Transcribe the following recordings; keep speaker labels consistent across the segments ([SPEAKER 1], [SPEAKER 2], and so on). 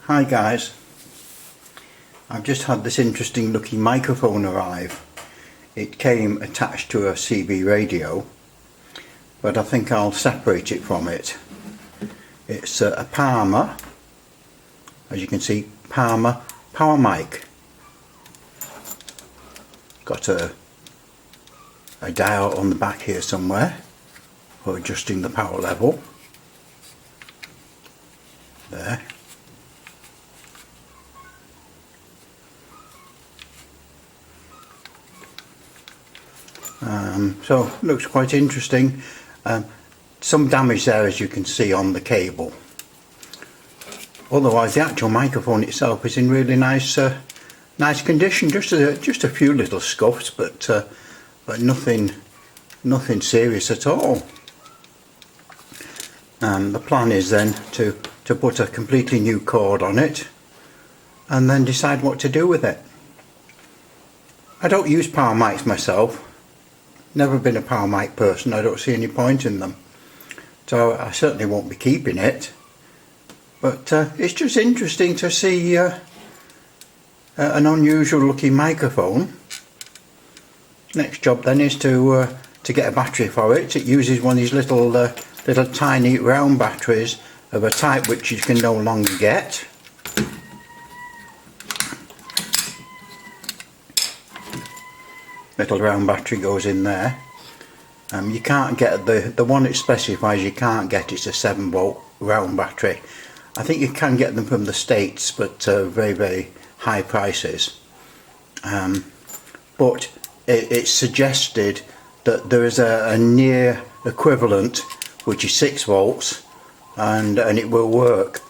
[SPEAKER 1] Hi guys, I've just had this interesting looking microphone arrive. It came attached to a CB radio, but I think I'll separate it from it. It's a Pama, as you can see, Pama power mic. Got a dial on the back here somewhere for adjusting the power level. There. So looks quite interesting. Some damage there, as you can see, on the cable. Otherwise the actual microphone itself is in really nice condition. Just a few little scuffs, but nothing serious at all. The plan is then to put a completely new cord on it and then decide what to do with it. I don't use power mics myself. Never been a power mic person. I don't see any point in them, so I certainly won't be keeping it, but it's just interesting to see an unusual looking microphone. Next job then is to get a battery for it. It uses one of these little tiny round batteries of a type which you can no longer get. Little round battery goes in there. You can't get the one it specifies, you can't get. It's a 7-volt round battery. I think you can get them from the States, but very high prices. But it's suggested that there is a near equivalent which is 6 volts and it will work.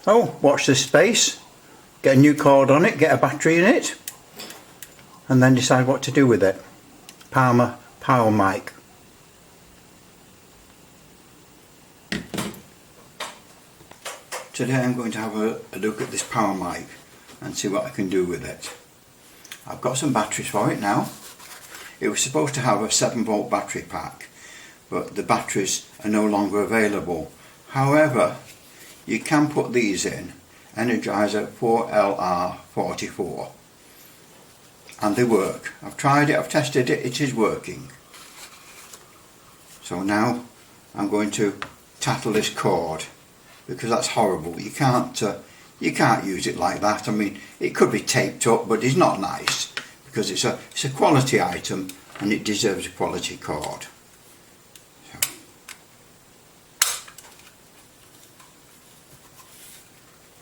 [SPEAKER 1] Oh, watch this space. Get a new cord on it, get a battery in it, and then decide what to do with it. Pama power mic. Today I'm going to have a look at this power mic and see what I can do with it. I've got some batteries for it now. It was supposed to have a 7-volt battery pack, but the batteries are no longer available. However, you can put these in, Energizer 4LR44. And they work. I've tried it, I've tested it, it is working. So now I'm going to tattle this cord, because that's horrible. You can't use it like that. I mean, it could be taped up, but it's not nice, because it's a quality item and it deserves a quality cord. So.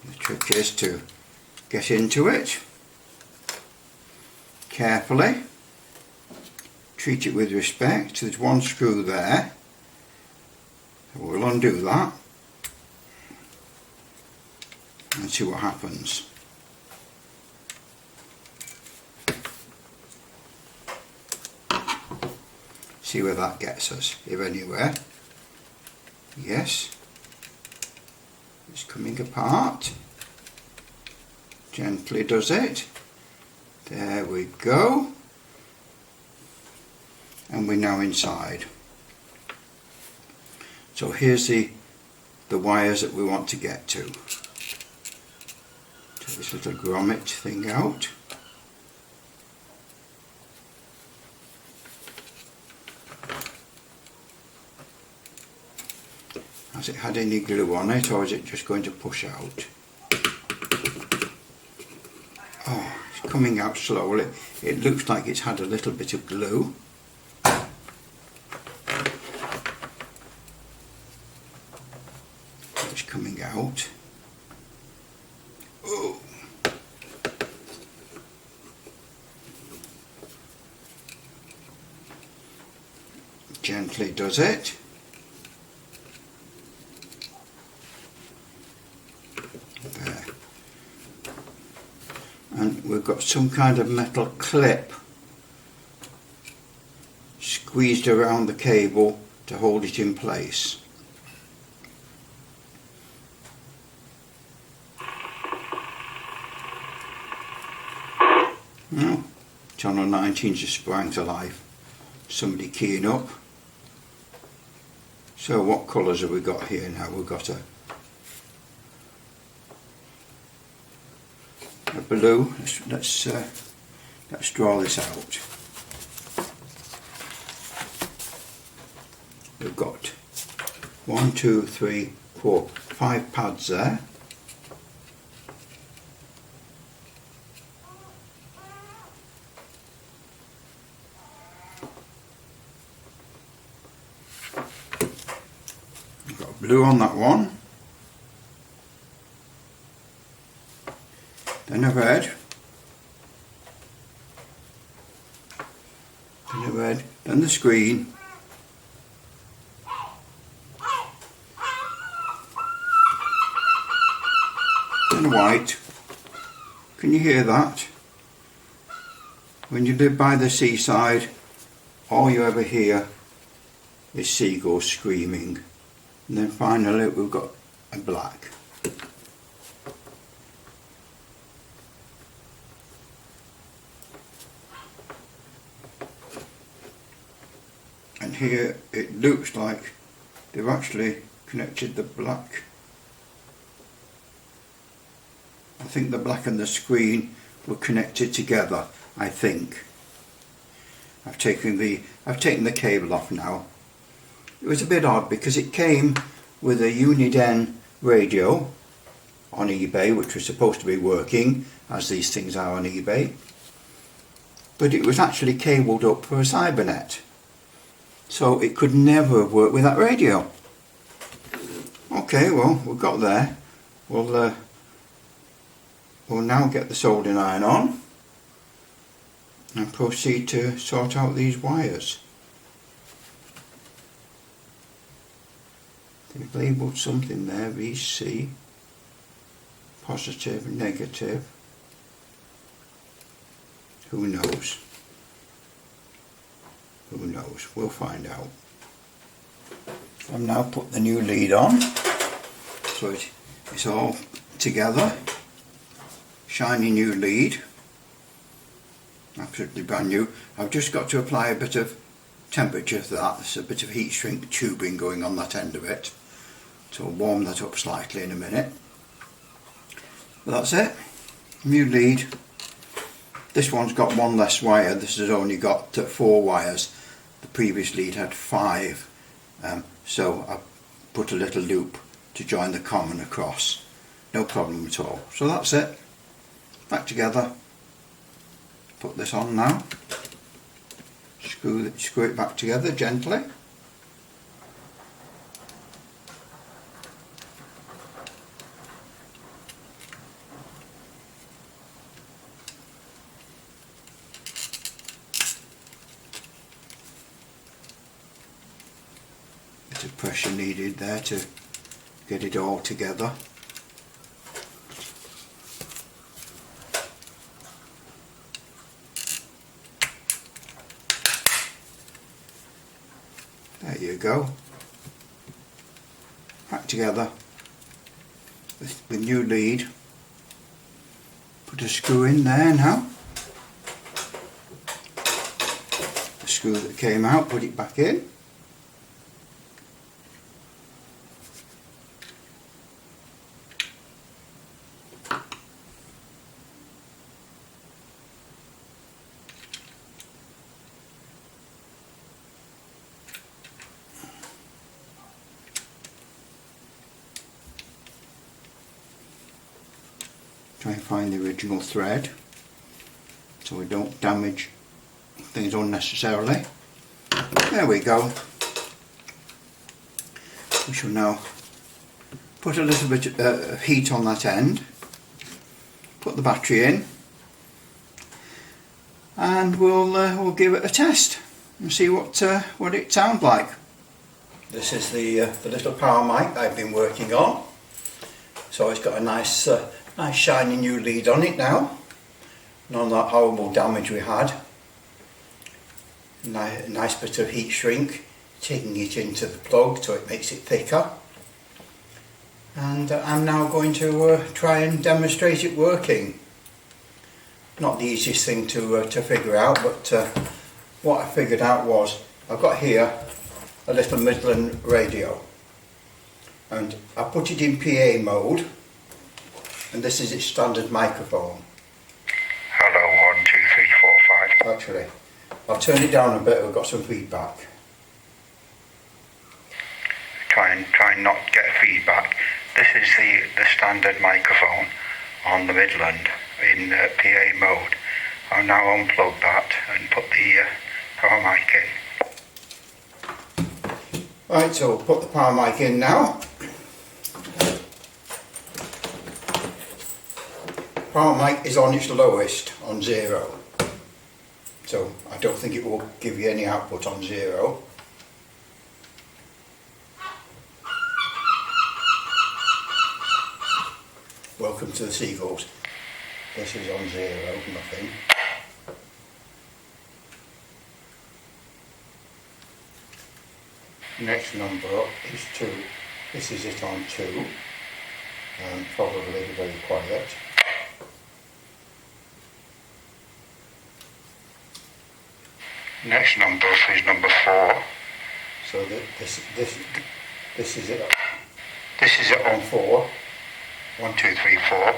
[SPEAKER 1] The trick is to get into it carefully, treat it with respect. There's one screw there, so we'll undo that and see what happens. See where that gets us, if anywhere. Yes, it's coming apart. Gently does it. There we go, and we're now inside. So here's the wires that we want to get to. Take this little grommet thing out. Has it had any glue on it, or is it just going to push out? Oh, it's coming out slowly. It looks like it's had a little bit of glue. It's coming out. Oh. Gently does it. There. And we've got some kind of metal clip squeezed around the cable to hold it in place. Now, channel 19 just sprang to life. Somebody keying up. So what colours have we got here now? We've got a blue. Let's draw this out. We've got 1, 2, 3, 4, 5 pads there. We've got blue on that one. Then a red. Then a red. Then the screen. And white. Can you hear that? When you live by the seaside, all you ever hear is seagulls screaming. And then finally we've got a black. And here it looks like they've actually connected the black. I think the black and the screen were connected together, I think. I've taken the cable off now. It was a bit odd because it came with a Uniden radio on eBay, which was supposed to be working, as these things are on eBay. But it was actually cabled up for a Cybernet. So it could never work with that radio. Okay, well, we've got there. We'll now get the soldering iron on and proceed to sort out these wires. They've labelled something there, VC, positive, negative, who knows? Who knows? We'll find out. I've now put the new lead on, so it's all together. Shiny new lead, absolutely brand new. I've just got to apply a bit of temperature to that. There's a bit of heat shrink tubing going on that end of it, so I'll warm that up slightly in a minute. But that's it, new lead. This one's got one less wire. This has only got 4 wires. The previous lead had 5, so I put a little loop to join the common across. No problem at all. So that's it. Back together. Put this on now. Screw it back together gently. Bit of pressure needed there to get it all together. There you go. Back together with the new lead. Put a screw in there now. The screw that came out, put it back in. Try and find the original thread so we don't damage things unnecessarily. There we go. We shall now put a little bit of heat on that end, put the battery in, and we'll give it a test and see what it sounds like. This is the little power mic I've been working on. So it's got a nice shiny new lead on it now. None of that horrible damage we had. Nice bit of heat shrink, taking it into the plug so it makes it thicker. And I'm now going to try and demonstrate it working. Not the easiest thing to figure out, but what I figured out was I've got here a little Midland radio, and I put it in PA mode, and this is its standard microphone. Actually, I'll turn it down a bit, we've got some feedback. Try and not get feedback. This is the standard microphone on the Midland in PA mode. I'll now unplug that and put the power mic in. Right, so we'll put the power mic in now. Power mic is on its lowest, on 0. So I don't think it will give you any output on 0. Welcome to the seagulls. This is on 0, nothing. Next number up is 2. This is it on 2. And probably very quiet. Next number is number 4. So this is it. This is it on 4. 1, 2, 3, 4.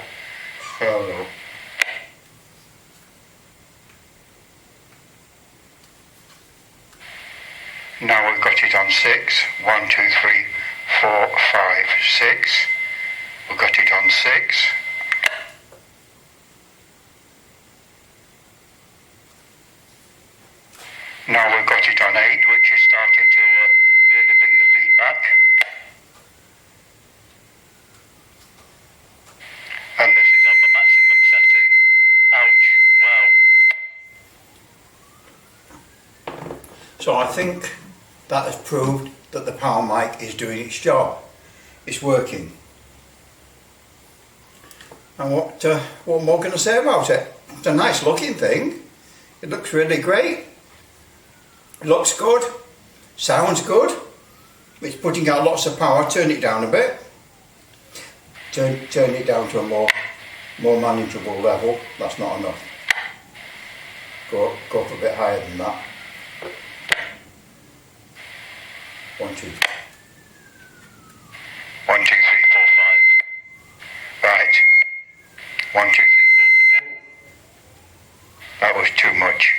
[SPEAKER 1] Hello. Now we've got it on 6. 1, 2, 3, 4, 5, 6. We've got it on 6. Now we've got it on 8, which is starting to really bring the feedback. And this is on the maximum setting. Ouch, wow. So I think that has proved that the power mic is doing its job. It's working. And what more can I say about it? It's a nice looking thing. It looks really great. It looks good. Sounds good. It's putting out lots of power. Turn it down a bit. Turn it down to a more manageable level. That's not enough. Go up a bit higher than that. 1, 2. 1, 2, 3, 4, 5. Right. 1, 2, 3, 4. That was too much.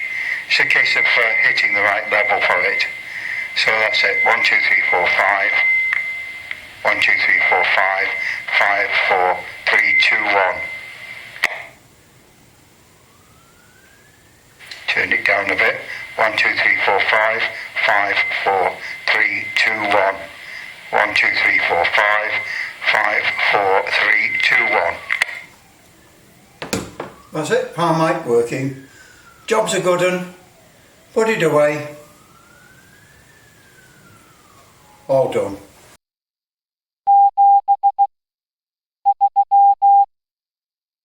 [SPEAKER 1] It's a case of hitting the right level for it. So that's it. 1, 2, 3, 4, 5. 1, 2, 3, 4, 5. 5, 4, 3, 2, 1. Turn it down a bit. 1, 2, 3, 4, 5. 5, 4, 3, 2, 1. 1, 2, 3, 4, 5. 5, 4, 3, 2, 1. That's it. Power mic working. Job's a good one. Put it away. All done.